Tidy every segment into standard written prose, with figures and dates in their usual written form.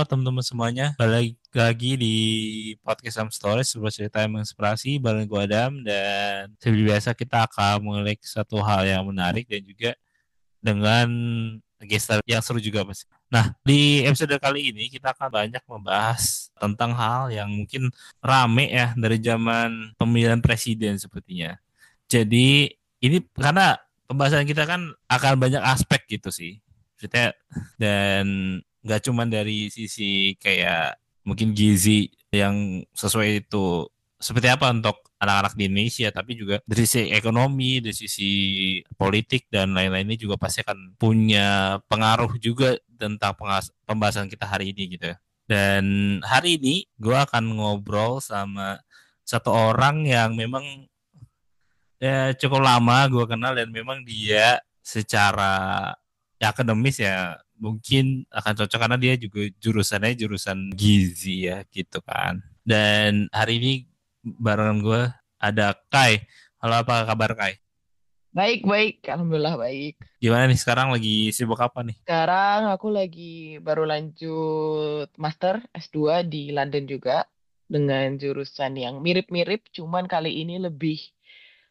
Halo teman-teman semuanya, balik lagi di podcast Sam Stories, sebuah cerita yang menginspirasi bareng gue Adam, dan seperti biasa kita akan mengulik satu hal yang menarik dan juga dengan gestar yang seru juga Mas. Nah, di episode kali ini kita akan banyak membahas tentang hal yang mungkin rame ya dari zaman pemilihan presiden sepertinya. Jadi ini karena pembahasan kita kan akan banyak aspek gitu sih. Maksudnya dan nggak cuma dari sisi kayak mungkin gizi yang sesuai itu seperti apa untuk anak-anak di Indonesia, tapi juga dari sisi ekonomi, dari sisi politik dan lain-lainnya juga pasti akan punya pengaruh juga tentang pembahasan kita hari ini gitu. Dan hari ini gue akan ngobrol sama satu orang yang memang cukup lama gue kenal dan memang dia secara akademis ya mungkin akan cocok karena dia juga jurusannya jurusan gizi ya gitu kan. Dan hari ini barengan gue ada Kai. Halo, apa kabar Kai? Baik, baik. Alhamdulillah baik. Gimana nih sekarang lagi sibuk apa nih? Sekarang aku lagi baru lanjut master S2 di London juga dengan jurusan yang mirip-mirip, cuman kali ini lebih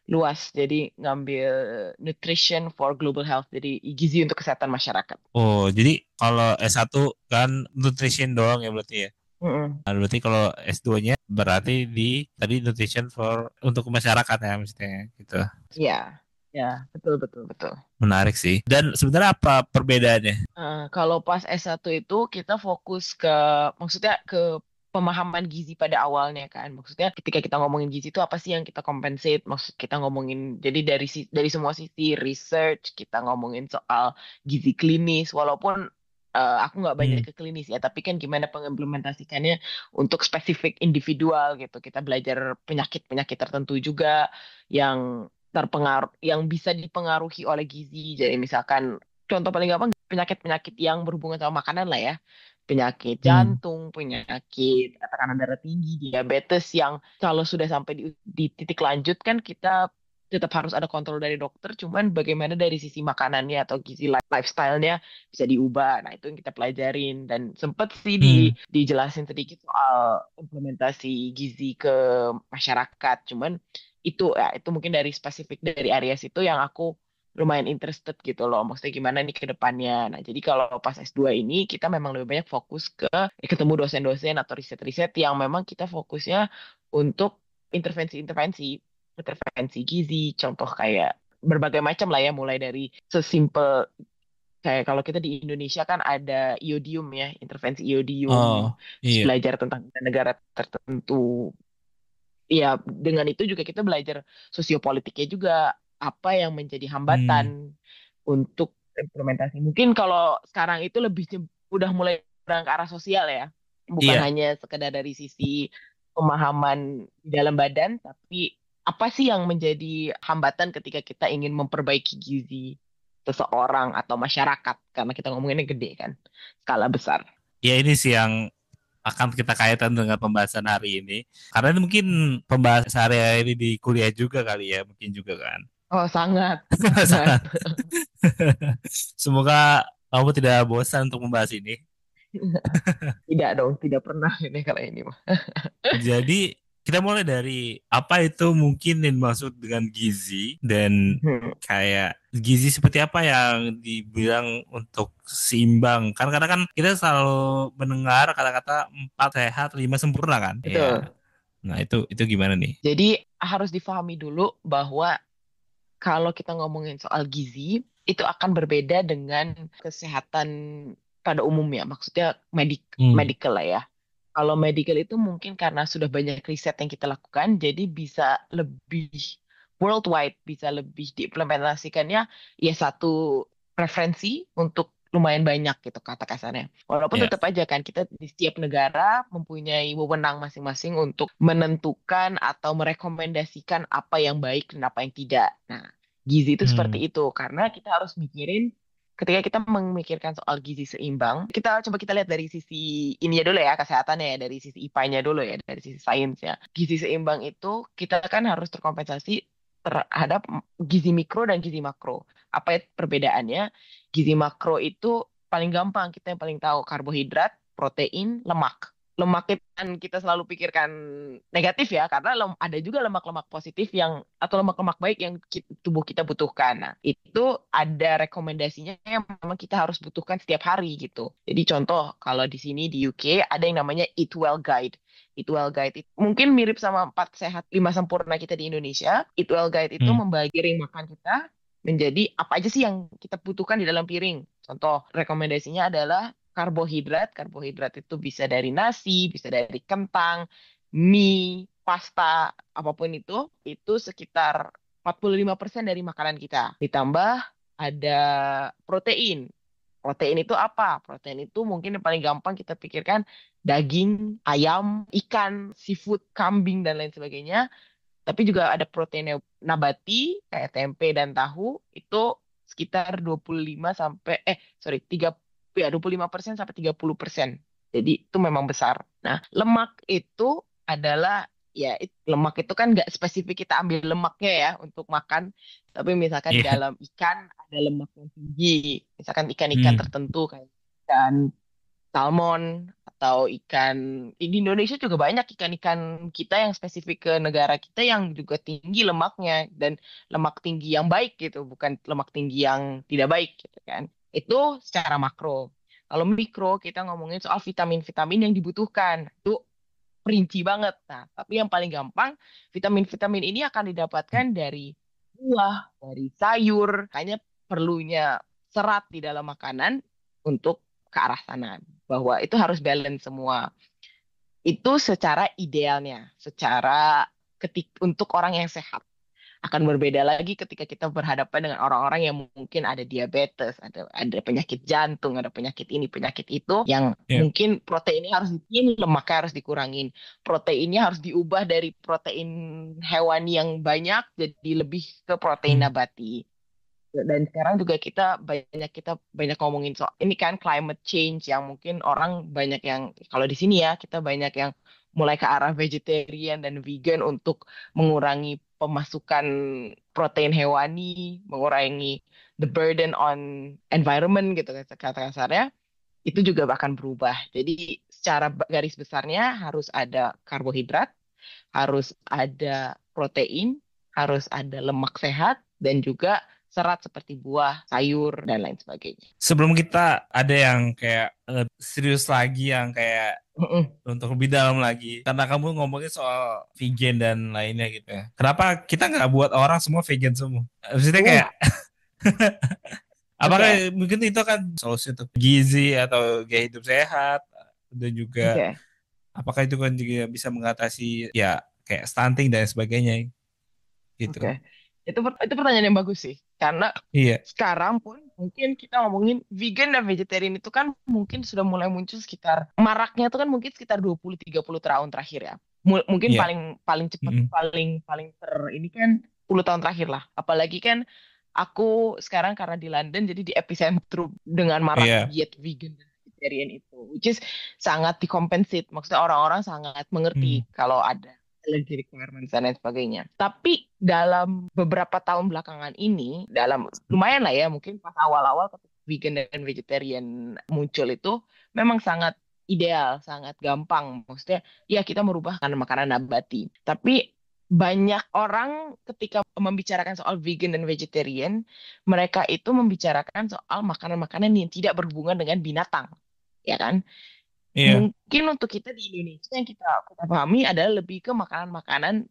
luas. Jadi ngambil Nutrition for Global Health, jadi gizi untuk kesehatan masyarakat. Oh, jadi kalau S1 kan nutrition doang ya berarti ya. Mm-mm. Nah, berarti kalau S2-nya berarti di tadi nutrition for untuk masyarakat ya maksudnya gitu. Ya, ya, betul, betul, betul. Menarik sih. Dan sebenarnya apa perbedaannya? Kalau pas S1 itu kita fokus ke, maksudnya ke pemahaman gizi pada awalnya kan. Maksudnya ketika kita ngomongin gizi itu apa sih yang kita compensate? Maksud kita ngomongin, jadi dari semua sisi research, kita ngomongin soal gizi klinis, walaupun aku nggak banyak Hmm. ke klinis ya, tapi kan gimana pengimplementasikannya untuk spesifik individual gitu. Kita belajar penyakit-penyakit tertentu juga yang yang bisa dipengaruhi oleh gizi. Jadi misalkan contoh paling gampang penyakit-penyakit yang berhubungan sama makanan lah ya. Penyakit Hmm. jantung, penyakit tekanan darah tinggi, diabetes yang kalau sudah sampai di titik lanjut kan kita tetap harus ada kontrol dari dokter, cuman bagaimana dari sisi makanannya atau gizi lifestyle-nya bisa diubah. Nah, itu yang kita pelajarin dan sempet sih Hmm. dijelasin sedikit soal implementasi gizi ke masyarakat. Cuman itu ya itu mungkin dari spesifik dari area situ yang aku lumayan interested gitu loh. Maksudnya gimana nih ke depannya. Nah, jadi kalau pas S2 ini kita memang lebih banyak fokus ke ketemu dosen-dosen atau riset-riset yang memang kita fokusnya untuk intervensi-intervensi, intervensi gizi, contoh kayak berbagai macam lah ya, mulai dari sesimpel kayak kalau kita di Indonesia kan ada iodium ya, intervensi iodium, Oh, terus iya. belajar tentang negara tertentu. Ya, dengan itu juga kita belajar sosiopolitiknya juga, apa yang menjadi hambatan Hmm. untuk implementasi. Mungkin kalau sekarang itu lebih udah mulai berang ke arah sosial ya, bukan Iya. hanya sekedar dari sisi pemahaman di dalam badan, tapi apa sih yang menjadi hambatan ketika kita ingin memperbaiki gizi seseorang atau masyarakat, karena kita ngomonginnya gede kan, skala besar. Ya ini sih yang akan kita kaitkan dengan pembahasan hari ini. Karena ini mungkin pembahasan sehari-hari di kuliah juga kali ya, mungkin juga kan. Oh, sangat, sangat. Semoga kamu tidak bosan untuk membahas ini. Tidak dong, tidak pernah ini kalau ini mah. Jadi kita mulai dari apa itu mungkin yang dimaksud dengan gizi dan Hmm. kayak gizi seperti apa yang dibilang untuk seimbang. Kan karena kan kita selalu mendengar kata-kata empat sehat, lima sempurna kan. Iya. Betul. Nah, itu gimana nih? Jadi harus difahami dulu bahwa kalau kita ngomongin soal gizi, itu akan berbeda dengan kesehatan pada umumnya. Maksudnya Hmm. medical lah ya. Kalau medical itu mungkin karena sudah banyak riset yang kita lakukan, jadi bisa lebih worldwide, bisa lebih diimplementasikannya ya satu preferensi untuk lumayan banyak gitu kata kasarnya. Walaupun Ya. tetap aja kan kita di setiap negara mempunyai wewenang masing-masing untuk menentukan atau merekomendasikan apa yang baik dan apa yang tidak. Nah, gizi itu seperti Hmm. itu karena kita harus mikirin ketika kita memikirkan soal gizi seimbang, kita coba kita lihat dari sisi ini ya dulu ya, kesehatannya ya, dari sisi IPA-nya dulu ya, dari sisi sainsnya. Gizi seimbang itu kita kan harus terkompensasi terhadap gizi mikro dan gizi makro. Apa ya perbedaannya? Gizi makro itu paling gampang, kita yang paling tahu karbohidrat, protein, lemak. Lemak itu kan kita selalu pikirkan negatif ya, karena ada juga lemak-lemak positif yang atau lemak-lemak baik yang tubuh kita butuhkan. Nah, itu ada rekomendasinya yang memang kita harus butuhkan setiap hari gitu. Jadi contoh kalau di sini di UK ada yang namanya Eat Well Guide. Eat Well Guide itu mungkin mirip sama 4 sehat 5 sempurna kita di Indonesia. Eat Well Guide itu Hmm. membagi piring makan kita menjadi apa aja sih yang kita butuhkan di dalam piring. Contoh rekomendasinya adalah karbohidrat. Karbohidrat itu bisa dari nasi, bisa dari kentang, mie, pasta, apapun itu sekitar 45% dari makanan kita. Ditambah ada protein. Protein itu apa? Protein itu mungkin yang paling gampang kita pikirkan daging, ayam, ikan, seafood, kambing, dan lain sebagainya. Tapi juga ada protein nabati kayak tempe dan tahu itu sekitar 25 sampai sorry 3 ya 25% sampai 30%. Jadi itu memang besar. Nah, lemak itu adalah ya lemak itu kan nggak spesifik kita ambil lemaknya ya untuk makan, tapi misalkan di Iya. dalam ikan ada lemak yang tinggi, misalkan ikan-ikan Hmm. tertentu kayak ikan salmon atau ikan di Indonesia juga banyak ikan-ikan kita yang spesifik ke negara kita yang juga tinggi lemaknya dan lemak tinggi yang baik gitu, bukan lemak tinggi yang tidak baik gitu kan. Itu secara makro. Kalau mikro kita ngomongin soal vitamin-vitamin yang dibutuhkan. Itu perinci banget. Nah, tapi yang paling gampang vitamin-vitamin ini akan didapatkan dari buah, dari sayur. Hanya perlunya serat di dalam makanan untuk ke arah sana bahwa itu harus balance semua. Itu secara idealnya, secara untuk orang yang sehat. Akan berbeda lagi ketika kita berhadapan dengan orang-orang yang mungkin ada diabetes, ada penyakit jantung, ada penyakit ini, penyakit itu, yang Iya. mungkin proteinnya harus dikurangin, lemaknya harus dikurangin. Proteinnya harus diubah dari protein hewani yang banyak jadi lebih ke protein Hmm. nabati. Dan sekarang juga kita banyak ngomongin soal ini kan climate change yang mungkin orang banyak yang kalau di sini ya kita banyak yang mulai ke arah vegetarian dan vegan untuk mengurangi pemasukan protein hewani, mengurangi the burden on environment gitu kata kasarnya, itu juga akan berubah. Jadi secara garis besarnya harus ada karbohidrat, harus ada protein, harus ada lemak sehat, dan juga serat seperti buah, sayur, dan lain sebagainya. Sebelum kita ada yang kayak serius lagi yang kayak Mm-mm. untuk lebih dalam lagi karena kamu ngomongin soal vegan dan lainnya gitu ya. Kenapa kita nggak buat orang semua vegan semua? Maksudnya kayak Uh, apakah oke, mungkin itu kan solusi untuk gizi atau gaya hidup sehat dan juga oke, apakah itu kan juga bisa mengatasi ya kayak stunting dan sebagainya gitu. oke. Itu pertanyaan yang bagus sih, karena Iya. sekarang pun mungkin kita ngomongin vegan dan vegetarian itu kan mungkin sudah mulai muncul sekitar maraknya itu kan mungkin sekitar 20-30 tahun terakhir ya. Mungkin Iya. paling paling cepat Mm-mm. paling paling ini kan 10 tahun terakhir lah. Apalagi kan aku sekarang karena di London jadi di epicentrum dengan maraknya Iya. diet vegan dan vegetarian itu, which is sangat dikompensate. Maksudnya orang-orang sangat mengerti Hmm. kalau ada allergy requirements dan lain sebagainya. Tapi dalam beberapa tahun belakangan ini, dalam lumayan lah ya, mungkin pas awal-awal ketika vegan dan vegetarian muncul itu memang sangat ideal, sangat gampang. Maksudnya, ya kita merubah makanan nabati. Tapi banyak orang ketika membicarakan soal vegan dan vegetarian, mereka itu membicarakan soal makanan-makanan yang tidak berhubungan dengan binatang, ya kan? Iya. Mungkin untuk kita di Indonesia yang kita pahami adalah lebih ke makanan-makanan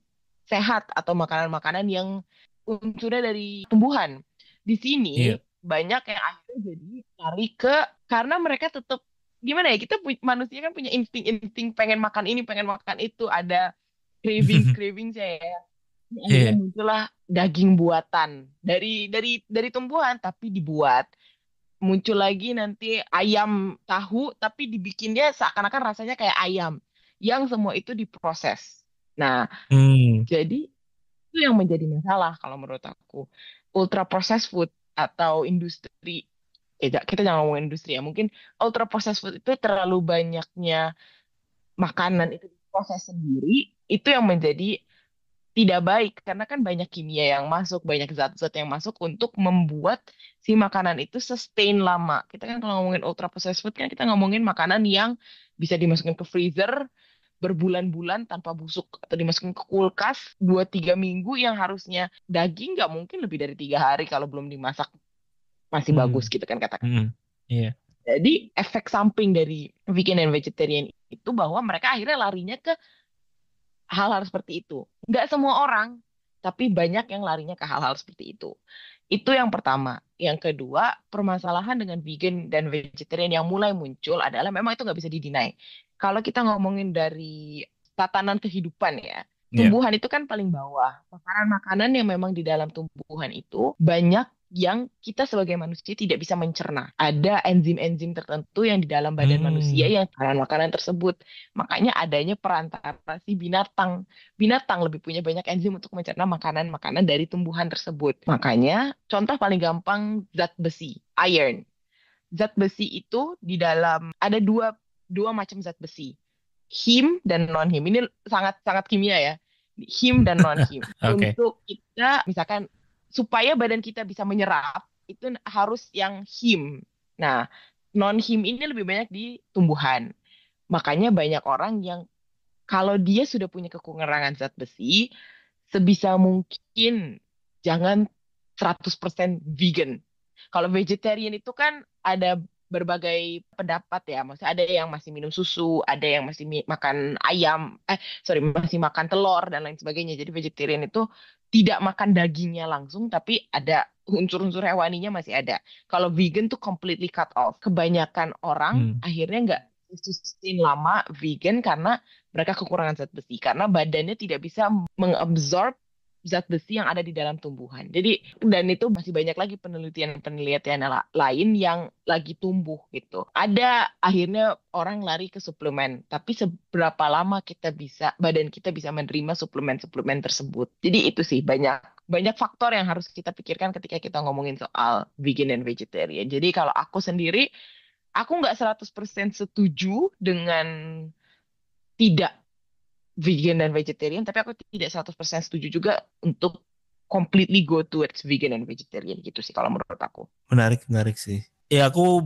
sehat atau makanan-makanan yang unsurnya dari tumbuhan. Di sini Iya. banyak yang akhirnya jadi lari ke karena mereka tetap gimana ya kita manusia kan punya insting-insting pengen makan ini pengen makan itu ada cravings ya. Akhirnya Iya. muncullah daging buatan dari tumbuhan tapi dibuat muncul lagi nanti ayam tahu tapi dibikinnya seakan-akan rasanya kayak ayam yang semua itu diproses. Nah, Hmm. jadi itu yang menjadi masalah kalau menurut aku. Ultra processed food atau industri kita jangan ngomongin industri ya. Mungkin ultra processed food itu terlalu banyaknya makanan itu diproses sendiri, itu yang menjadi tidak baik karena kan banyak kimia yang masuk, banyak zat-zat yang masuk untuk membuat si makanan itu sustain lama. Kita kan kalau ngomongin ultra processed food kan kita ngomongin makanan yang bisa dimasukin ke freezer berbulan-bulan tanpa busuk atau dimasukin ke kulkas 2-3 minggu yang harusnya daging nggak mungkin lebih dari 3 hari kalau belum dimasak masih bagus Hmm. gitu kan katakan. Hmm. Iya. Jadi efek samping dari vegan dan vegetarian itu bahwa mereka akhirnya larinya ke hal-hal seperti itu. Nggak semua orang, tapi banyak yang larinya ke hal-hal seperti itu. Itu yang pertama. Yang kedua, permasalahan dengan vegan dan vegetarian yang mulai muncul adalah memang itu nggak bisa didinai. Kalau kita ngomongin dari tatanan kehidupan ya, Iya. tumbuhan itu kan paling bawah. Makanan-makanan yang memang di dalam tumbuhan itu banyak yang kita sebagai manusia tidak bisa mencerna. Ada enzim-enzim tertentu yang di dalam badan manusia Hmm. yang makanan-makanan tersebut. Makanya adanya perantara si binatang. Binatang lebih punya banyak enzim untuk mencerna makanan-makanan dari tumbuhan tersebut. Makanya contoh paling gampang zat besi, iron. Zat besi itu di dalam ada dua macam zat besi. Him dan non-him. Ini sangat-sangat kimia ya. Him dan non-him. Oke. Untuk kita misalkan supaya badan kita bisa menyerap itu harus yang him. Nah, non-him ini lebih banyak di tumbuhan. Makanya banyak orang yang kalau dia sudah punya kekurangan zat besi, sebisa mungkin jangan 100% vegan. Kalau vegetarian itu kan ada berbagai pendapat ya. Maksudnya ada yang masih minum susu, ada yang masih makan ayam, sorry, masih makan telur dan lain sebagainya. Jadi vegetarian itu tidak makan dagingnya langsung, tapi ada unsur-unsur hewaninya masih ada. Kalau vegan tuh completely cut off. Kebanyakan orang Hmm. akhirnya nggak sustain lama vegan karena mereka kekurangan zat besi karena badannya tidak bisa mengabsorb zat besi yang ada di dalam tumbuhan. Jadi dan itu masih banyak lagi penelitian-penelitian lain yang lagi tumbuh gitu. Ada akhirnya orang lari ke suplemen, tapi seberapa lama badan kita bisa menerima suplemen-suplemen tersebut. Jadi itu sih banyak banyak faktor yang harus kita pikirkan ketika kita ngomongin soal vegan dan vegetarian. Jadi kalau aku sendiri, aku nggak 100% setuju dengan tidak vegan dan vegetarian, tapi aku tidak 100% setuju juga untuk completely go towards vegan and vegetarian gitu sih kalau menurut aku. Menarik, menarik sih. Ya aku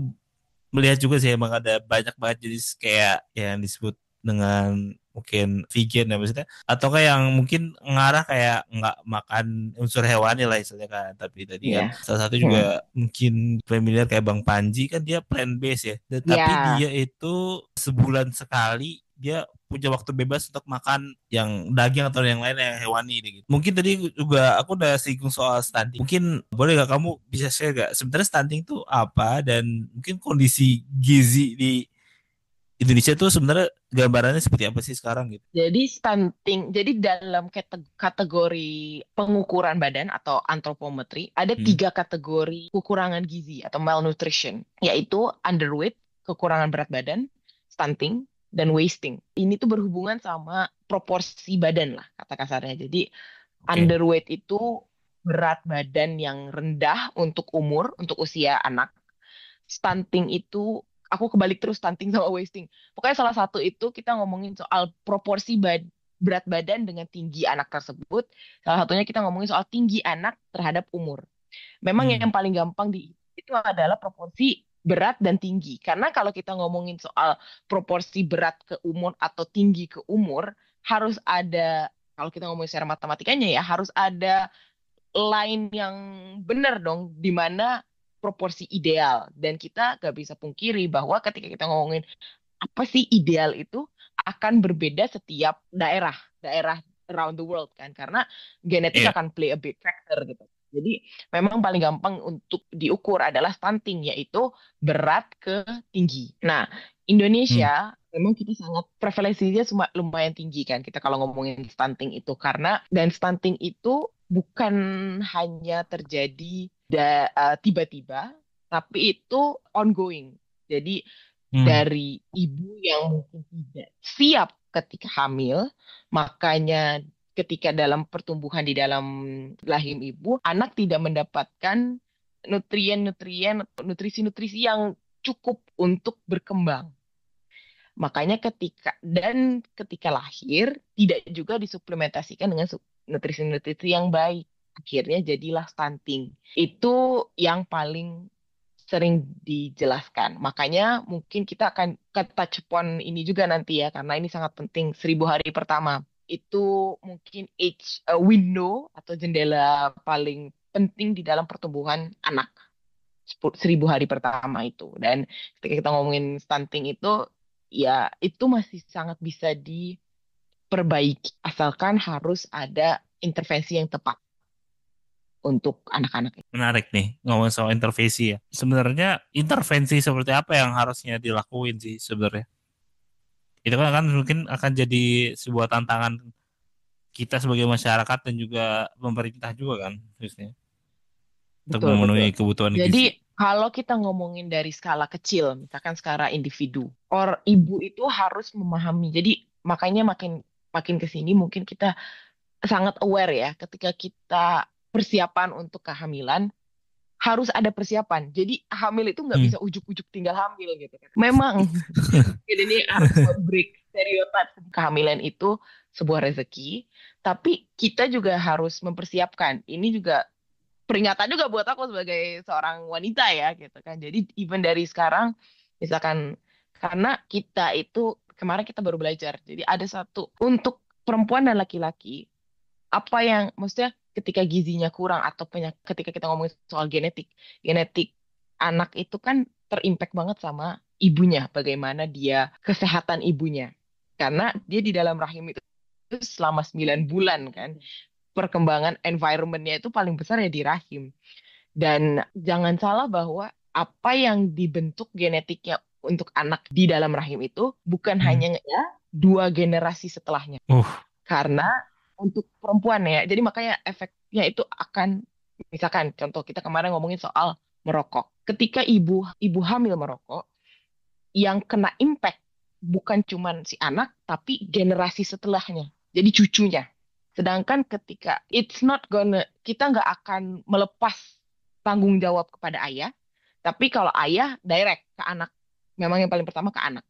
melihat juga sih emang ada banyak banget jenis kayak yang disebut dengan mungkin vegan ya maksudnya atau kayak yang mungkin ngarah kayak nggak makan unsur hewani lah istilahnya kan tapi tadi kan Iya. salah satu Hmm. juga mungkin familiar kayak Bang Panji kan dia plant based ya. Tapi dia Ya, itu sebulan sekali dia punya waktu bebas untuk makan yang daging atau yang lain yang hewani gitu. Mungkin tadi juga aku udah singgung soal stunting. Mungkin boleh gak kamu bisa share gak sebenarnya stunting itu apa dan mungkin kondisi gizi di Indonesia tuh sebenarnya gambarannya seperti apa sih sekarang gitu? jadi stunting, jadi dalam kategori pengukuran badan atau antropometri, ada Hmm. 3 kategori kekurangan gizi atau malnutrition, yaitu underweight, kekurangan berat badan, stunting, dan wasting. Ini tuh berhubungan sama proporsi badan lah, kata kasarnya. Jadi Oke. underweight itu berat badan yang rendah untuk usia anak. Stunting itu, aku kebalik terus stunting sama wasting. Pokoknya salah satu itu kita ngomongin soal proporsi berat badan dengan tinggi anak tersebut. Salah satunya kita ngomongin soal tinggi anak terhadap umur. Memang Hmm. yang paling gampang itu adalah proporsi berat dan tinggi. Karena kalau kita ngomongin soal proporsi berat ke umur atau tinggi ke umur, harus ada, kalau kita ngomongin secara matematikanya ya, harus ada line yang benar dong, di mana proporsi ideal. Dan kita gak bisa pungkiri bahwa ketika kita ngomongin apa sih ideal itu akan berbeda setiap daerah around the world kan, karena genetik Iya. akan play a big factor gitu. Jadi memang paling gampang untuk diukur adalah stunting, yaitu berat ke tinggi. Nah, Hmm. Indonesia memang kita sangat prevalensinya lumayan tinggi kan kita kalau ngomongin stunting itu, karena dan stunting itu bukan hanya terjadi tiba-tiba, tapi itu ongoing. Jadi Hmm. dari ibu yang mungkin tidak siap ketika hamil, makanya ketika dalam pertumbuhan di dalam rahim ibu, anak tidak mendapatkan nutrien-nutrien, nutrisi-nutrisi yang cukup untuk berkembang. Makanya ketika lahir tidak juga disuplementasikan dengan nutrisi-nutrisi yang baik. Akhirnya jadilah stunting. Itu yang paling sering dijelaskan. Makanya mungkin kita akan ke touch upon ini juga nanti ya, karena ini sangat penting. 1.000 hari pertama. Itu mungkin age window atau jendela paling penting di dalam pertumbuhan anak. 1.000 hari pertama itu. Dan ketika kita ngomongin stunting itu, ya itu masih sangat bisa diperbaiki. Asalkan harus ada intervensi yang tepat untuk anak-anak. Menarik nih ngomong soal intervensi ya. Sebenarnya intervensi seperti apa yang harusnya dilakuin sih sebenarnya? Itu kan mungkin akan jadi sebuah tantangan kita sebagai masyarakat dan juga pemerintah juga kan, khususnya untuk Betul, betul. memenuhi kebutuhan Jadi gizi. kalau kita ngomongin dari skala kecil, misalkan skala individu, ibu itu harus memahami. Jadi makanya makin makin ke sini mungkin kita sangat aware ya ketika kita persiapan untuk kehamilan harus ada persiapan. Jadi hamil itu nggak Hmm. bisa ujuk-ujuk tinggal hamil gitu kan. Memang jadi ini harus break stereotip kehamilan itu sebuah rezeki, tapi kita juga harus mempersiapkan. Ini juga peringatan juga buat aku sebagai seorang wanita ya gitu kan. Jadi even dari sekarang misalkan karena kita itu kemarin kita baru belajar. Jadi ada satu untuk perempuan dan laki-laki apa yang maksudnya ketika gizinya kurang atau ketika kita ngomongin soal genetik, genetik anak itu kan terimpact banget sama ibunya, bagaimana dia kesehatan ibunya. Karena dia di dalam rahim itu selama 9 bulan kan perkembangan environment-nya itu paling besar ya di rahim. Dan jangan salah bahwa apa yang dibentuk genetiknya untuk anak di dalam rahim itu bukan Hmm. hanya ya 2 generasi setelahnya. Uh, Karena untuk perempuan ya, jadi makanya efeknya itu akan, misalkan contoh kita kemarin ngomongin soal merokok. Ketika ibu ibu hamil merokok, yang kena impact bukan cuman si anak, tapi generasi setelahnya. Jadi cucunya. Sedangkan ketika kita nggak akan melepas tanggung jawab kepada ayah, tapi kalau ayah direct ke anak, memang yang paling pertama ke anak.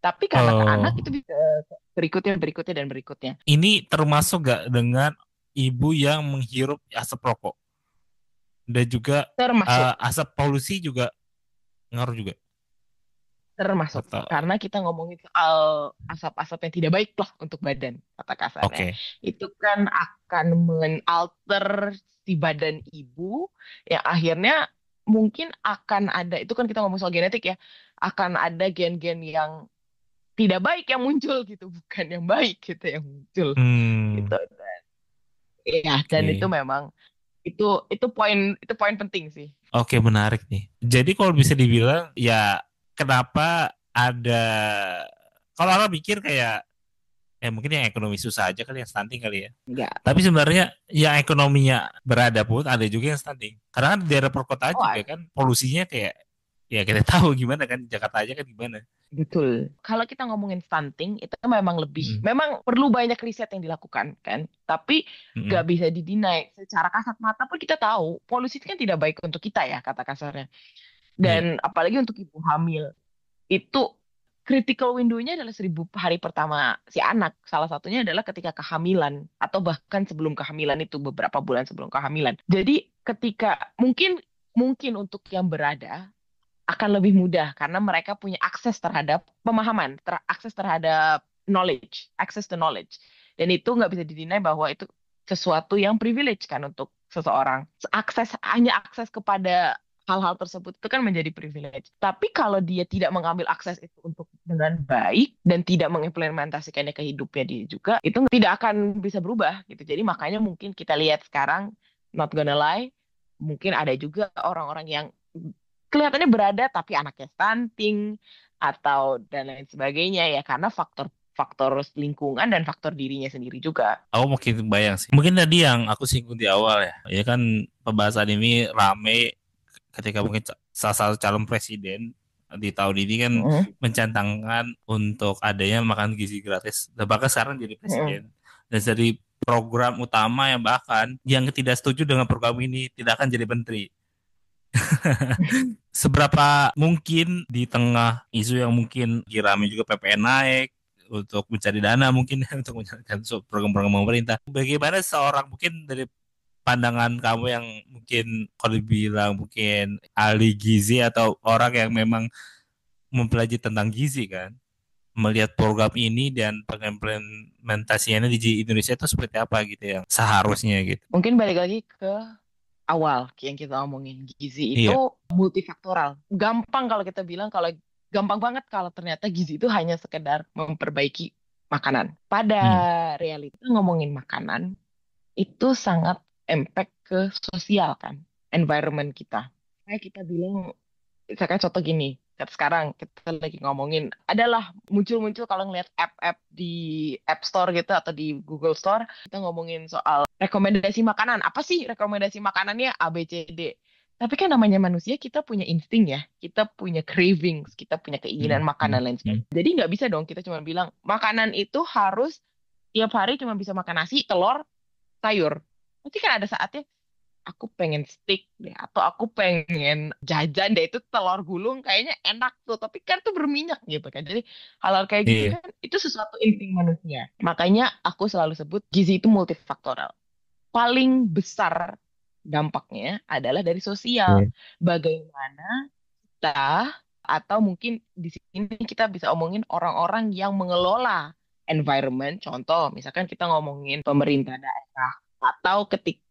Tapi karena ke anak itu oh, bisa berikutnya, berikutnya, dan berikutnya. ini termasuk gak dengan ibu yang menghirup asap rokok dan juga Termasuk, asap polusi juga ngaruh juga termasuk. atau Karena kita ngomongin soal asap-asap yang tidak baik lah untuk badan, kata kasarnya. oke. Itu kan akan mengalter si badan ibu, yang akhirnya mungkin akan ada, itu kan kita ngomong soal genetik ya, akan ada gen-gen yang tidak baik yang muncul gitu, bukan yang baik gitu yang muncul gitu. Hmm, Ya, dan itu oke. memang itu poin penting sih. Oke, menarik nih. Jadi kalau bisa dibilang ya kenapa ada kalau orang pikir kayak mungkin yang ekonomi susah aja kali yang stunting kali ya. Enggak. Tapi sebenarnya yang ekonominya berada pun ada juga yang stunting. Karena kan di daerah perkotaan Oh, juga kan polusinya kayak ya kita tahu gimana kan Jakarta aja kan gimana. betul. Kalau kita ngomongin stunting, itu memang Mm-mm. memang perlu banyak riset yang dilakukan, kan? Tapi Mm-mm. nggak bisa didinai. Secara kasat mata pun kita tahu, polusi itu kan tidak baik untuk kita ya, kata kasarnya. Iya. Dan apalagi untuk ibu hamil, itu critical window-nya adalah 1.000 hari pertama si anak. Salah satunya adalah ketika kehamilan, atau bahkan sebelum kehamilan itu, beberapa bulan sebelum kehamilan. Jadi ketika, mungkin mungkin untuk yang berada, akan lebih mudah karena mereka punya akses terhadap pemahaman, akses terhadap knowledge, access to knowledge. Dan itu nggak bisa didinai bahwa itu sesuatu yang privilege kan untuk seseorang. Hanya akses kepada hal-hal tersebut itu kan menjadi privilege. Tapi kalau dia tidak mengambil akses itu untuk dengan baik dan tidak mengimplementasikannya ke hidupnya dia juga, itu tidak akan bisa berubah gitu. Jadi makanya mungkin kita lihat sekarang, not gonna lie, mungkin ada juga orang-orang yang kelihatannya berada tapi anaknya stunting atau dan lain sebagainya ya karena faktor lingkungan dan faktor dirinya sendiri juga. Aku makin bayang sih. Mungkin tadi yang aku singgung di awal ya. Ya kan pembahasan ini rame ketika mungkin salah satu calon presiden di tahun ini kan Mm-mm. mencantangkan untuk adanya makan gizi gratis. Dan bahkan sekarang jadi presiden. Mm-mm. Dan dari program utama yang bahkan yang tidak setuju dengan program ini tidak akan jadi menteri. Seberapa mungkin di tengah isu yang mungkin rame juga PPN naik, untuk mencari dana mungkin untuk menjalankan program-program pemerintah. Bagaimana seorang mungkin dari pandangan kamu yang mungkin kalau dibilang mungkin ahli gizi atau orang yang memang mempelajari tentang gizi kan, melihat program ini dan pengimplementasiannya di Indonesia itu seperti apa gitu yang seharusnya gitu. Mungkin balik lagi ke awal yang kita omongin. Gizi itu Iya. multifaktoral. Gampang kalau kita bilang, kalau gampang banget kalau ternyata gizi itu hanya sekedar memperbaiki makanan. Pada Hmm. realita ngomongin makanan itu sangat impact ke sosial kan, environment kita. Kayak kita bilang, misalkan contoh gini, sekarang kita lagi ngomongin, adalah muncul-muncul kalau ngeliat app-app di App Store gitu atau di Google Store, kita ngomongin soal rekomendasi makanan. Apa sih rekomendasi makanannya A, B, C, D. Tapi kan namanya manusia, kita punya insting ya, kita punya cravings, kita punya keinginan Hmm. makan Hmm. dan lain Hmm. sebagainya. Jadi nggak bisa dong kita cuma bilang, makanan itu harus tiap hari cuma bisa makan nasi, telur, sayur. Nanti kan ada saatnya aku pengen steak deh atau aku pengen jajan deh itu telur gulung kayaknya enak tuh tapi kan tuh berminyak gitu kan, jadi hal-hal kayak gitu Iya. kan itu sesuatu insting manusia. Makanya aku selalu sebut gizi itu multifaktoral. Paling besar dampaknya adalah dari sosial. Iya. Bagaimana kita, atau mungkin di sini kita bisa omongin orang-orang yang mengelola environment. Contoh, misalkan kita ngomongin pemerintah daerah, atau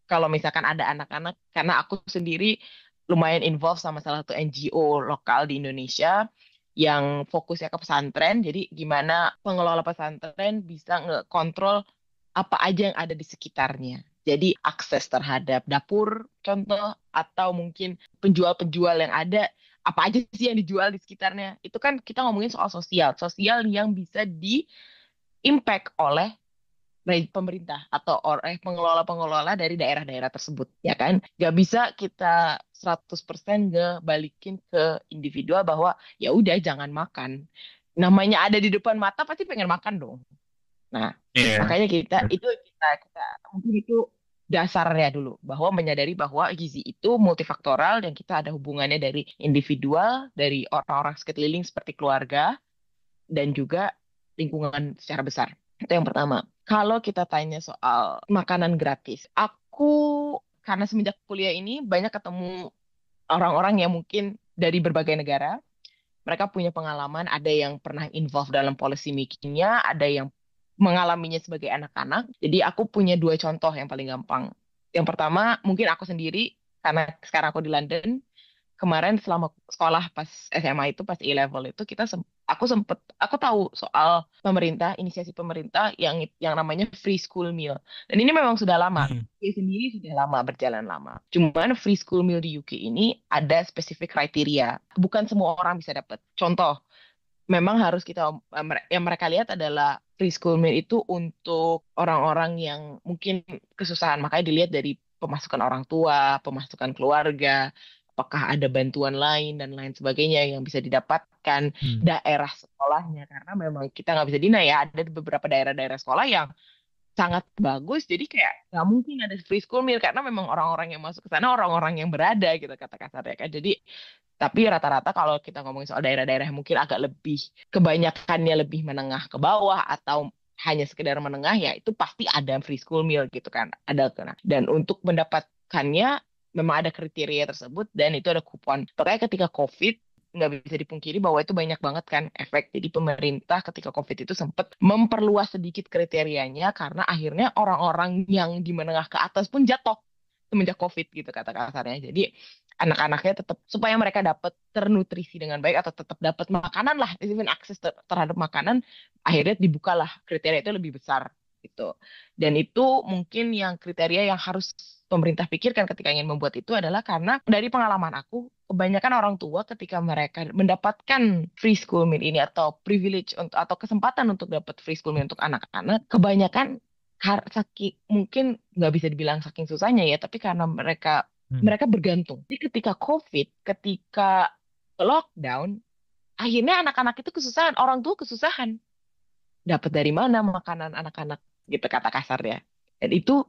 kalau misalkan ada anak-anak, karena aku sendiri lumayan involved sama salah satu NGO lokal di Indonesia yang fokusnya ke pesantren. Jadi gimana pengelola pesantren bisa ngekontrol apa aja yang ada di sekitarnya. Jadi akses terhadap dapur, contoh, atau mungkin penjual-penjual yang ada, apa aja sih yang dijual di sekitarnya. Itu kan kita ngomongin soal sosial, sosial yang bisa di-impact oleh pemerintah atau oleh pengelola-pengelola dari daerah-daerah tersebut, ya kan? Gak bisa kita 100% balikin ke individual bahwa ya udah jangan makan. Namanya ada di depan mata pasti pengen makan dong. Nah, Iya. makanya kita mungkin itu dasarnya dulu bahwa menyadari bahwa gizi itu multifaktoral dan kita ada hubungannya dari individual, dari orang-orang sekeliling seperti keluarga dan juga lingkungan secara besar. Itu yang pertama. Kalau kita tanya soal makanan gratis, aku karena semenjak kuliah ini banyak ketemu orang-orang yang mungkin dari berbagai negara, mereka punya pengalaman, ada yang pernah involved dalam policy makingnya, ada yang mengalaminya sebagai anak-anak. Jadi aku punya dua contoh yang paling gampang. Yang pertama, mungkin aku sendiri, karena sekarang aku di London, kemarin selama sekolah pas SMA itu, pas E-level itu, aku tahu soal pemerintah, inisiasi pemerintah yang namanya free school meal. Dan ini memang sudah lama. Hmm. UK sendiri sudah lama, berjalan lama. Cuman free school meal di UK ini ada spesifik kriteria. Bukan semua orang bisa dapat. Contoh, memang harus yang mereka lihat adalah free school meal itu untuk orang-orang yang mungkin kesusahan. Makanya dilihat dari pemasukan orang tua, pemasukan keluarga, apakah ada bantuan lain dan lain sebagainya yang bisa didapatkan Hmm. daerah sekolahnya. Karena memang kita nggak bisa deny ya, ada beberapa daerah-daerah sekolah yang sangat bagus. Jadi kayak nggak mungkin ada free school meal karena memang orang-orang yang masuk ke sana orang-orang yang berada gitu kata kasarnya kan. Jadi tapi rata-rata kalau kita ngomongin soal daerah-daerah yang mungkin agak lebih, kebanyakannya lebih menengah ke bawah atau hanya sekedar menengah, ya itu pasti ada free school meal gitu kan. Ada kan. Dan untuk mendapatkannya memang ada kriteria tersebut dan itu ada kupon. Makanya ketika COVID nggak bisa dipungkiri bahwa itu banyak banget kan efek. Jadi pemerintah ketika COVID itu sempat memperluas sedikit kriterianya karena akhirnya orang-orang yang di menengah ke atas pun jatuh semenjak COVID gitu kata kasarnya. Jadi anak-anaknya tetap supaya mereka dapat ternutrisi dengan baik atau tetap dapat makanan lah, even akses terhadap makanan, akhirnya dibukalah kriteria itu lebih besar gitu. Dan itu mungkin yang kriteria yang harus pemerintah pikirkan ketika ingin membuat itu adalah karena dari pengalaman aku, kebanyakan orang tua ketika mereka mendapatkan free school meal ini atau privilege untuk atau kesempatan untuk dapat free school meal untuk anak-anak, kebanyakan saking mungkin nggak bisa dibilang saking susahnya ya, tapi karena mereka Hmm. mereka bergantung. Jadi ketika COVID, ketika lockdown, akhirnya anak-anak itu kesusahan, orang tua kesusahan. Dapat dari mana makanan anak-anak gitu kata kasarnya. Dan itu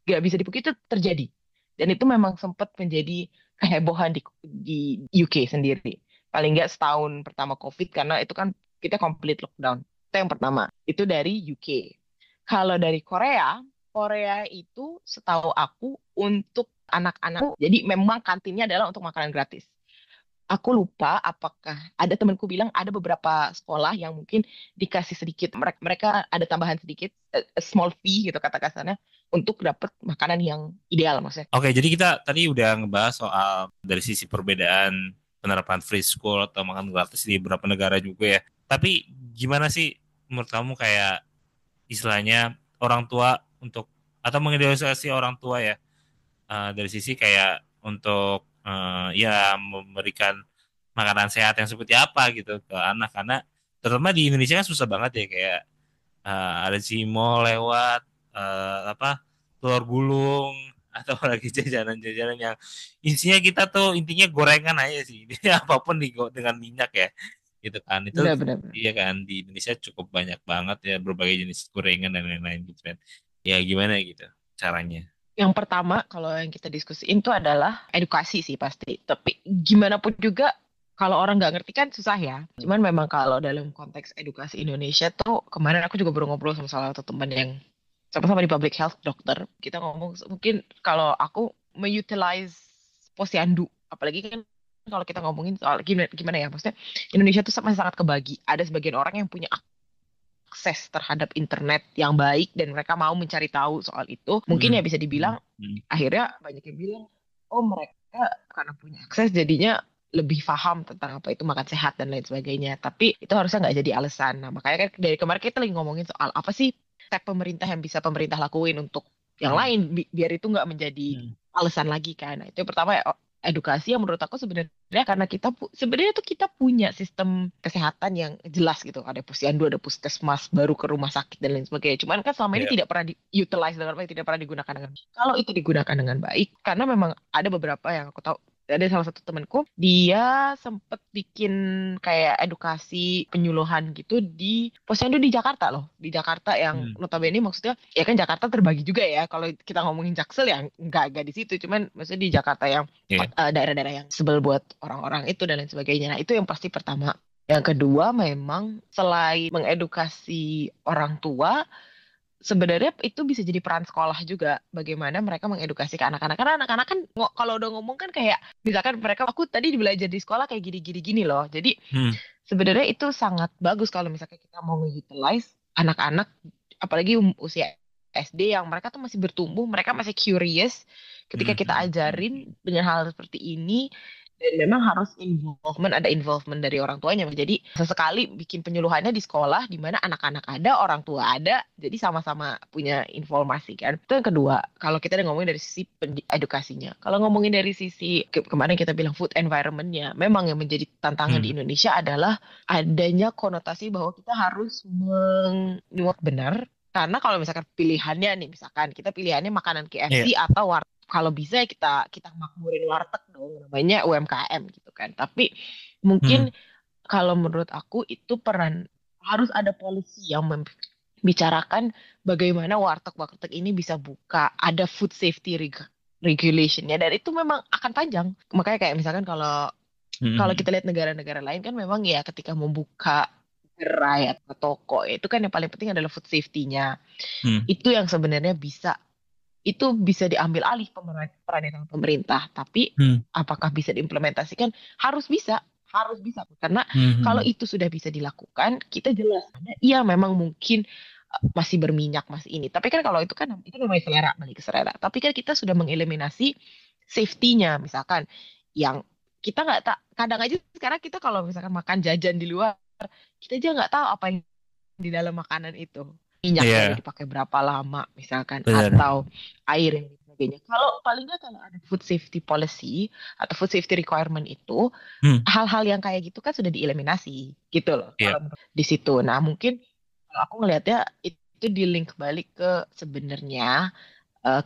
nggak bisa dipungkiri itu terjadi. Dan itu memang sempat menjadi kehebohan di UK sendiri. Paling nggak setahun pertama COVID karena itu kan kita complete lockdown. Itu yang pertama. Itu dari UK. Kalau dari Korea, Korea itu setahu aku untuk anak-anak, jadi memang kantinnya adalah untuk makanan gratis. Aku lupa apakah ada temanku bilang ada beberapa sekolah yang mungkin dikasih sedikit, mereka ada tambahan sedikit, a small fee gitu kata kasarnya, untuk dapat makanan yang ideal maksudnya. Oke, jadi kita tadi udah ngebahas soal dari sisi perbedaan penerapan free school atau makan gratis di beberapa negara juga ya. Tapi gimana sih menurut kamu kayak istilahnya orang tua untuk atau mengidealisasi orang tua ya dari sisi kayak untuk ya memberikan makanan sehat yang seperti apa gitu ke anak karena terutama di Indonesia kan susah banget ya kayak ada Cimo lewat apa telur gulung atau lagi jajanan-jajanan yang isinya kita tuh intinya gorengan aja sih. Apapun dengan minyak ya gitu kan itu Benar-benar. iya kan di Indonesia cukup banyak banget ya berbagai jenis gorengan dan lain-lain gitu kan ya gimana gitu caranya. Yang pertama, kalau yang kita diskusiin itu adalah edukasi sih pasti. Tapi gimana pun juga, kalau orang nggak ngerti kan susah ya. Cuman memang kalau dalam konteks edukasi Indonesia tuh, kemarin aku juga baru ngobrol sama salah satu teman yang sama-sama di public health dokter. Kita ngomong, mungkin kalau aku mengutilize posyandu, apalagi kan kalau kita ngomongin soal gimana, gimana ya, maksudnya Indonesia tuh masih sangat kebagi. Ada sebagian orang yang punya akses terhadap internet yang baik dan mereka mau mencari tahu soal itu, mungkin ya Hmm. bisa Hmm. dibilang Hmm. akhirnya banyak yang bilang, oh mereka karena punya akses jadinya lebih paham tentang apa itu makan sehat dan lain sebagainya. Tapi itu harusnya nggak jadi alasan. Nah, makanya kan dari kemarin kita lagi ngomongin soal apa sih step pemerintah yang bisa pemerintah lakuin untuk yang Hmm. lain biar itu nggak menjadi Hmm. alasan lagi kan. Nah, itu yang pertama ya, edukasi yang menurut aku sebenarnya karena kita sebenarnya tuh kita punya sistem kesehatan yang jelas gitu. Ada posyandu, ada puskesmas, baru ke rumah sakit dan lain sebagainya. Cuman kan selama ini Ya. tidak pernah di-utilize dengan baik, tidak pernah digunakan dengan baik. Kalau itu digunakan dengan baik, karena memang ada beberapa yang aku tahu, ada salah satu temanku, dia sempet bikin kayak edukasi penyuluhan gitu di posyandu di Jakarta loh. Di Jakarta yang Hmm. notabene maksudnya, ya kan Jakarta terbagi juga ya. Kalau kita ngomongin Jaksel ya nggak di situ. Cuman maksudnya di Jakarta yang Ya. daerah-daerah yang sebel buat orang-orang itu dan lain sebagainya. Nah, itu yang pasti pertama. Yang kedua, memang selain mengedukasi orang tua, sebenarnya itu bisa jadi peran sekolah juga. Bagaimana mereka mengedukasi ke anak-anak. Karena anak-anak kan kalau udah ngomong kan kayak, misalkan mereka, aku tadi belajar di sekolah kayak gini-gini loh. Jadi Hmm. sebenarnya itu sangat bagus kalau misalkan kita mau nge-utilize anak-anak, apalagi usia SD yang mereka tuh masih bertumbuh, mereka masih curious ketika Hmm. kita Hmm. Hmm. ajarin dengan hal seperti ini, dan memang harus ada involvement dari orang tuanya. Jadi sesekali bikin penyuluhannya di sekolah di mana anak-anak ada, orang tua ada, jadi sama-sama punya informasi kan. Itu yang kedua. Kalau kita udah ngomongin dari sisi edukasinya. Kalau ngomongin dari sisi kemarin kita bilang food environment-nya, memang yang menjadi tantangan Hmm. di Indonesia adalah adanya konotasi bahwa kita harus menyuap benar. Karena kalau misalkan pilihannya nih, misalkan kita pilihannya makanan Iya. KFC atau kalau bisa ya kita kita makmurin warteg dong, namanya UMKM gitu kan. Tapi Hmm. mungkin kalau menurut aku itu peran, harus ada polisi yang membicarakan bagaimana warteg-warteg ini bisa buka, ada food safety regulationnya, dan itu memang akan panjang. Makanya kayak misalkan kalau kalau Hmm. kita lihat negara-negara lain kan memang ya ketika membuka gerai atau toko itu kan yang paling penting adalah food safety-nya. Hmm. Itu yang sebenarnya bisa diambil alih peran sama pemerintah, tapi Hmm. apakah bisa diimplementasikan? Harus bisa karena Hmm. kalau Hmm. itu sudah bisa dilakukan, kita jelas iya memang mungkin masih berminyak masih ini, tapi kan kalau itu namanya selera, balik ke selera, tapi kan kita sudah mengeliminasi safety-nya, misalkan yang kita nggak tak, kadang aja sekarang kita kalau misalkan makan jajan di luar, kita aja nggak tahu apa yang di dalam makanan itu, minyaknya udah Iya, dipakai berapa lama misalkan, benar. atau air dan sebagainya. Kalau paling nggak kalau ada food safety policy atau food safety requirement itu, Hmm. hal-hal yang kayak gitu kan sudah dieliminasi gitu loh Iya. kalau di situ. Nah, mungkin kalau aku ngelihatnya itu di link balik ke sebenarnya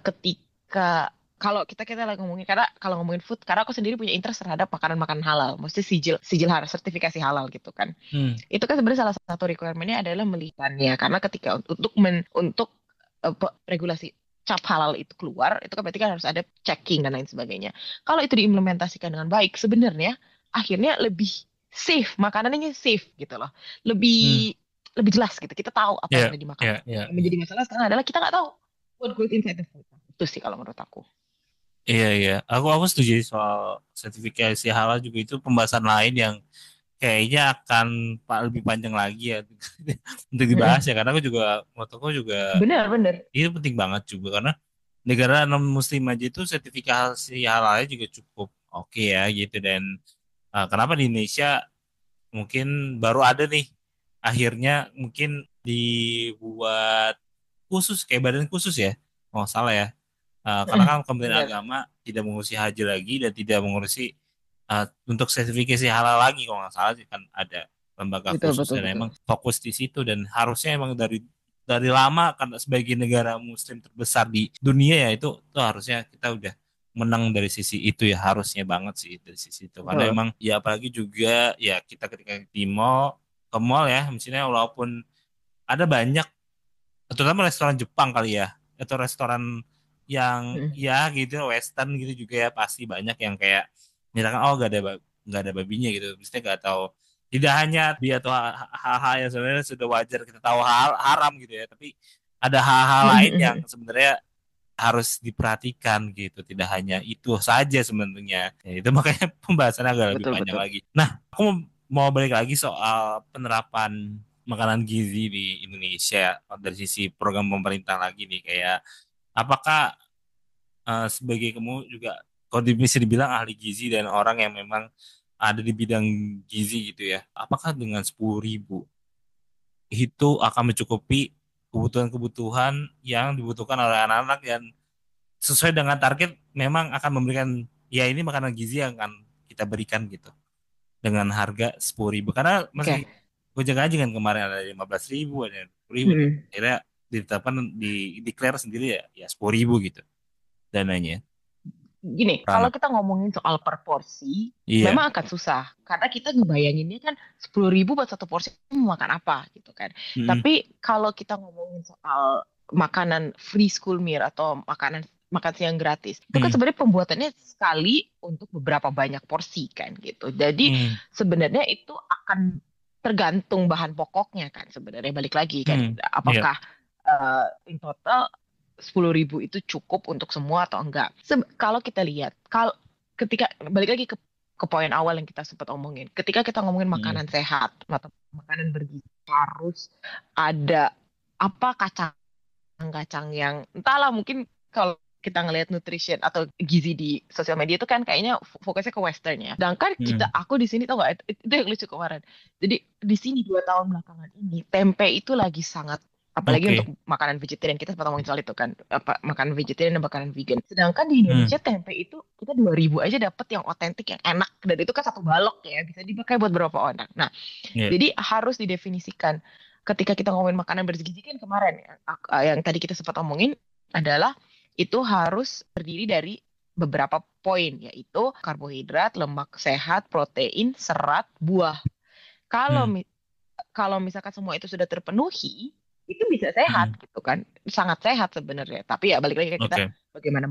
ketika kalau kita lagi ngomongin, karena kalau ngomongin food, karena aku sendiri punya interest terhadap makanan-makanan halal, mesti sijil sijil halal, sertifikasi halal gitu kan. Hmm. Itu kan sebenarnya salah satu requirement-nya adalah melihatnya, karena ketika untuk regulasi cap halal itu keluar, itu kan berarti kan harus ada checking dan lain sebagainya. Kalau itu diimplementasikan dengan baik, sebenarnya akhirnya lebih safe, makanannya safe gitu loh. Hmm. Lebih lebih jelas gitu. Kita tahu apa yang Ya, ada di makanan. ya, ya. Yang menjadi masalah sekarang adalah kita nggak tahu what goes inside the food. Itu sih kalau menurut aku. Iya, iya. Aku setuju soal sertifikasi halal juga, itu pembahasan lain yang kayaknya akan lebih panjang lagi ya untuk dibahas Mm-mm. ya, karena aku juga menurut aku juga Benar-benar. itu penting banget juga, karena negara non muslim aja itu sertifikasi halalnya juga cukup oke ya gitu. Dan kenapa di Indonesia mungkin baru ada nih akhirnya mungkin dibuat khusus kayak badan khusus ya, kalau nggak salah ya. Karena kan Kementerian Benar. Agama tidak mengurusi haji lagi dan tidak mengurusi untuk sertifikasi halal lagi, kalau nggak salah sih, kan ada lembaga Betul, khusus betul, dan betul. emang fokus di situ. Dan harusnya emang dari lama, karena sebagai negara muslim terbesar di dunia ya, itu harusnya kita udah menang dari sisi itu ya, harusnya banget sih dari sisi itu. Karena Betul. emang ya apalagi juga ya kita ketika di mall, ke mall ya misalnya, walaupun ada banyak terutama restoran Jepang kali ya, atau restoran yang Mm. ya gitu Western gitu juga ya, pasti banyak yang kayak misalkan oh nggak ada babinya gitu, mestinya nggak tahu, tidak hanya dia atau hal-hal yang sebenarnya sudah wajar kita tahu hal haram gitu ya, tapi ada hal-hal lain yang sebenarnya harus diperhatikan gitu, tidak hanya itu saja sebenarnya ya, itu makanya pembahasannya agak lebih Betul, panjang betul. lagi. Nah, aku mau balik lagi soal penerapan makanan gizi di Indonesia dari sisi program pemerintah lagi nih, kayak apakah sebagai kamu juga kalau bisa dibilang ahli gizi dan orang yang memang ada di bidang gizi gitu ya, apakah dengan 10.000 itu akan mencukupi kebutuhan-kebutuhan yang dibutuhkan oleh anak-anak, dan sesuai dengan target memang akan memberikan ya ini makanan gizi yang akan kita berikan gitu dengan harga 10.000, karena Oke. masih gonjang ganjing kan, kemarin ada 15.000, ada 10.000, dan Mm. akhirnya ditetapkan di declare sendiri ya 10.000 gitu dananya Gini, per kalau anak. kita ngomongin soal per porsi, Iya. memang akan susah. Karena kita ngebayanginnya kan 10.000 buat satu porsi mau makan apa gitu kan. Mm-mm. Tapi kalau kita ngomongin soal makanan free school meal atau makanan makan siang gratis, itu kan Mm. sebenarnya pembuatannya sekali untuk beberapa banyak porsi kan gitu. Jadi Mm. sebenarnya itu akan tergantung bahan pokoknya kan sebenarnya balik lagi kan. Mm. Iya. Apakah in total 10.000 itu cukup untuk semua atau enggak? Kalau kita lihat, kalau ketika balik lagi ke poin awal yang kita sempat omongin, ketika kita ngomongin Mm. makanan sehat atau makanan bergizi harus ada apa kacang-kacang yang entahlah mungkin kalau kita ngelihat nutrition atau gizi di sosial media itu kan kayaknya fokusnya ke western ya. Sedangkan Mm. aku di sini tau nggak itu yang lucu kemarin. Jadi di sini 2 tahun belakangan ini tempe itu lagi sangat apalagi untuk Oke. makanan vegetarian kita sempat ngomongin soal itu kan apa makanan vegetarian dan makanan vegan. Sedangkan di Mm. Indonesia tempe itu kita 2.000 aja dapat yang otentik yang enak dan itu kan satu balok ya bisa dipakai buat berapa orang. Nah, Iya. jadi harus didefinisikan ketika kita ngomongin makanan bergizi kan kemarin ya, yang tadi kita sempat omongin adalah itu harus terdiri dari beberapa poin yaitu karbohidrat, lemak sehat, protein, serat, buah. Kalau Mm. kalau misalkan semua itu sudah terpenuhi, itu bisa sehat Mm. gitu kan. Sangat sehat sebenarnya. Tapi ya balik lagi ke kita Oke. bagaimana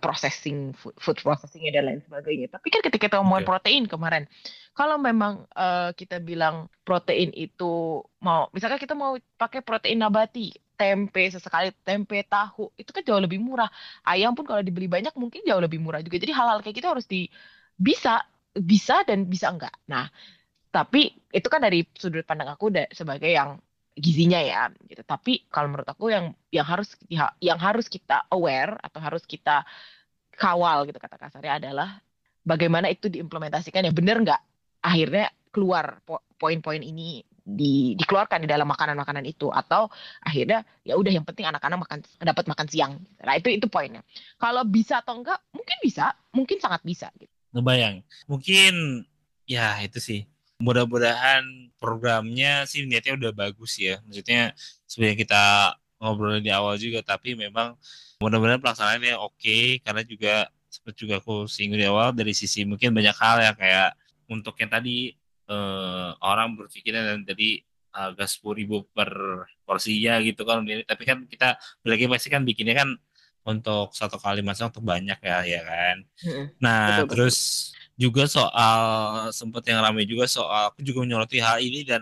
processing food processingnya dan lain sebagainya. Tapi kan ketika kita ngomongin Oke. protein kemarin, kalau memang kita bilang protein itu mau, misalkan kita mau pakai protein nabati, tempe sesekali, tempe tahu, itu kan jauh lebih murah. Ayam pun kalau dibeli banyak mungkin jauh lebih murah juga. Jadi hal-hal kayak gitu harus bisa bisa dan bisa enggak. Nah, tapi itu kan dari sudut pandang aku sebagai yang gizinya ya gitu. Tapi kalau menurut aku yang harus kita aware atau harus kita kawal gitu kata kasarnya adalah bagaimana itu diimplementasikan ya bener nggak akhirnya keluar poin-poin ini dikeluarkan di dalam makanan-makanan itu atau akhirnya ya udah yang penting anak-anak dapat makan siang. Nah, itu poinnya. Kalau bisa atau enggak mungkin bisa, mungkin sangat bisa gitu. Ngebayang. Mungkin ya itu sih. Mudah-mudahan programnya sih niatnya udah bagus ya. Maksudnya sebenarnya kita ngobrol di awal juga, tapi memang mudah-mudahan pelaksanaannya oke, karena juga seperti juga aku singgung di awal dari sisi mungkin banyak hal ya, kayak untuk yang tadi orang berpikirnya dan tadi harga 10.000 per porsinya gitu kan. Tapi kan kita lagi pasti kan bikinnya kan untuk satu kali masak untuk banyak ya, ya kan. Mm-mm. Nah, Betul, betul, terus betul. juga soal sempat yang ramai juga soal aku juga menyoroti hal ini, dan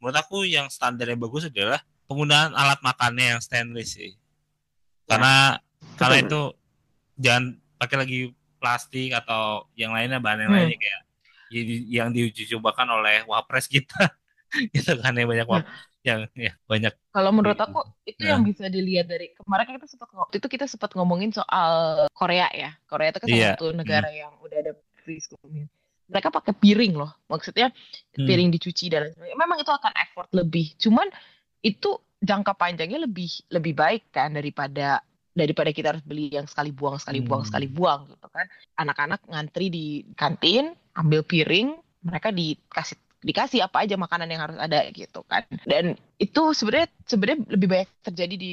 menurut aku yang standar yang bagus adalah penggunaan alat makannya yang stainless sih. Ya, Karena betul. itu jangan pakai lagi plastik atau yang lainnya, bahan yang Hmm. lainnya kayak yang diuji cobakan oleh wapres kita. Gitu kan, yang banyak Nah, yang ya banyak kalau menurut gitu. aku itu yang Nah, bisa dilihat dari kemarin kan kita sempat waktu itu kita sempat ngomongin soal Korea ya. Korea itu kan salah iya. satu Hmm. negara yang udah ada free school meal. Mereka pakai piring loh. Maksudnya Hmm. piring dicuci dan lain sebagainya. Memang itu akan effort lebih. Cuman itu jangka panjangnya lebih lebih baik kan daripada daripada kita harus beli yang sekali buang sekali buang sekali Hmm. buang gitu kan. Anak-anak ngantri di kantin, ambil piring, mereka dikasih apa aja makanan yang harus ada gitu kan. Dan itu sebenarnya sebenarnya lebih banyak terjadi di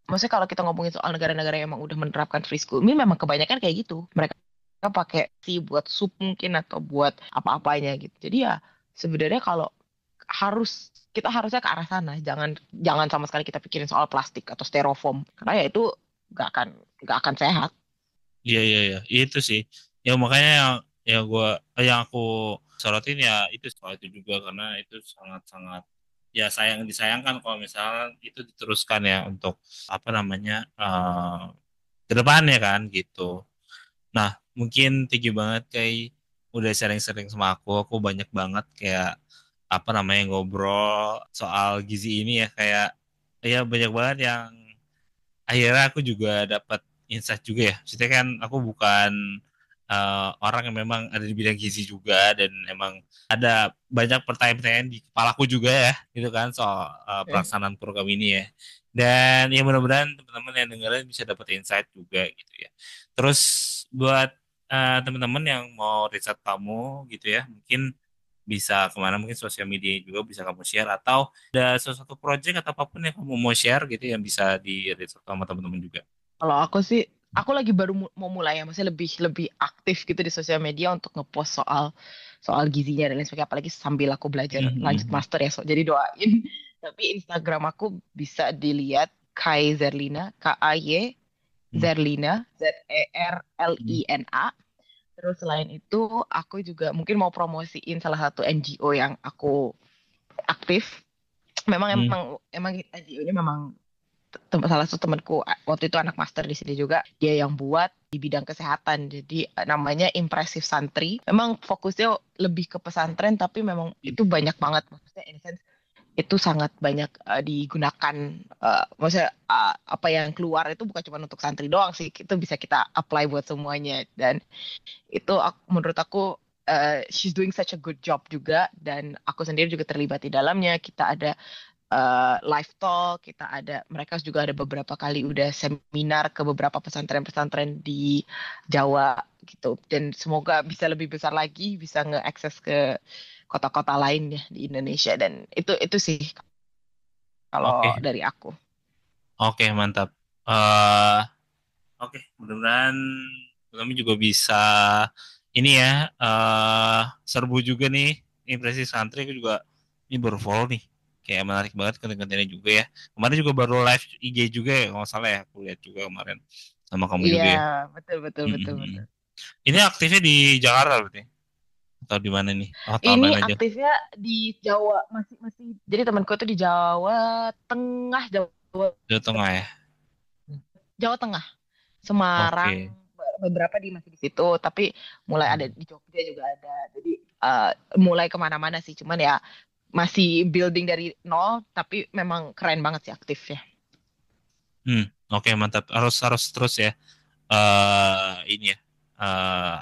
maksudnya kalau kita ngomongin soal negara-negara yang emang udah menerapkan free school meal memang kebanyakan kayak gitu. Mereka pakai sih buat sup mungkin atau buat apa-apanya gitu. Jadi ya sebenarnya kalau kita harusnya ke arah sana. Jangan jangan sama sekali kita pikirin soal plastik atau styrofoam karena ya itu nggak akan nggak akan sehat. Iya, iya, iya. Itu sih. Ya makanya yang aku sorotin ya itu soal itu juga, karena itu sangat-sangat ya disayangkan kalau misalnya itu diteruskan ya untuk apa namanya ke depannya kan gitu. Nah, mungkin tinggi banget kayak udah sering-sering sama aku. Aku banyak banget kayak apa namanya ngobrol soal gizi ini ya, kayak ya banyak banget yang akhirnya aku juga dapat insight juga ya. Maksudnya kan aku bukan orang yang memang ada di bidang gizi juga, dan emang ada banyak pertanyaan-pertanyaan di kepalaku juga ya, gitu kan, soal pelaksanaan program ini ya. Dan ya mudah-mudahan teman-teman yang dengerin bisa dapat insight juga gitu ya. Terus buat teman-teman yang mau riset kamu gitu ya, mungkin bisa kemana, mungkin sosial media juga bisa kamu share, atau ada sesuatu project atau apapun yang kamu mau share gitu yang bisa di reach sama teman-teman juga. Kalau aku sih, aku lagi baru mau mulai ya, maksudnya lebih lebih aktif gitu di sosial media untuk ngepost soal soal gizinya dan lain sebagainya. Apalagi sambil aku belajar lanjut Mhm. master ya, jadi doain. Tapi Instagram aku bisa dilihat Kai Zerlina, K-A-Y Mhm. Zerlina, Mhm. Zerlina. Terus selain itu, aku juga mungkin mau promosiin salah satu NGO yang aku aktif. Memang Mhm. emang emang NGO-nya memang salah satu temanku waktu itu anak master di sini juga dia yang buat di bidang kesehatan jadi namanya Impresif Santri memang fokusnya lebih ke pesantren tapi memang itu banyak banget maksudnya in a sense itu sangat banyak digunakan maksudnya apa yang keluar itu bukan cuma untuk santri doang sih itu bisa kita apply buat semuanya dan itu menurut aku she's doing such a good job juga dan aku sendiri juga terlibat di dalamnya kita ada live talk, kita ada mereka juga ada beberapa kali udah seminar ke beberapa pesantren-pesantren di Jawa gitu dan semoga bisa lebih besar lagi bisa ngeakses ke kota-kota lain ya di Indonesia dan itu sih kalau Oke, dari aku. oke, mantap. eh oke, mudah-mudahan kami juga bisa ini ya, serbu juga nih impresi santri. Aku juga ini baru follow nih, kayak menarik banget konten-kontennya juga ya. Kemarin juga baru live IG juga ya, kalau nggak salah ya, aku lihat juga kemarin sama kamu Iya, juga ya. betul betul betul Mhm. betul. Ini aktifnya di Jakarta berarti, atau di mana nih? Atau Ini online aja? aktifnya di Jawa masih masih jadi temanku itu di Jawa Tengah, Jawa Jawa Tengah ya. Jawa Tengah. Semarang Oke. beberapa di masih di situ tapi mulai ada Hmm. di Jogja juga ada jadi eh, mulai kemana-mana sih cuman ya masih building dari nol tapi memang keren banget sih aktifnya. Hmm, oke, mantap. Harus harus terus ya. Ini ya,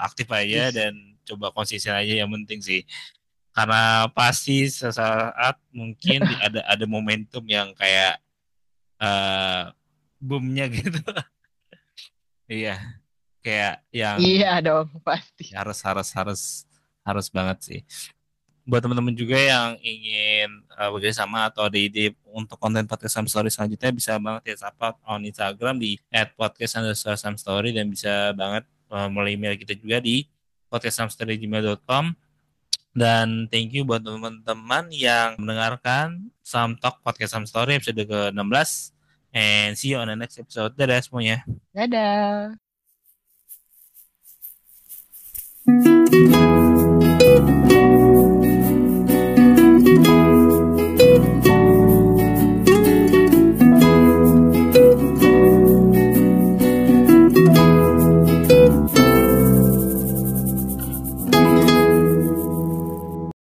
aktif aja Yes. dan coba konsisten aja yang penting sih. Karena pasti sesaat mungkin ada momentum yang kayak uh, boomnya gitu. Iya, kayak yang Iya dong pasti. harus harus harus harus banget sih. Buat teman-teman juga yang ingin bekerja sama atau ada ide untuk konten podcast Sam Story selanjutnya, bisa banget ya support on Instagram di @podcast_samstory, dan bisa banget mulai email kita juga di podcastsamstory@gmail.com. Dan thank you buat teman-teman yang mendengarkan Sam Talk Podcast Sam Story episode ke-16, and see you on the next episode. Dadah semuanya. Dadah.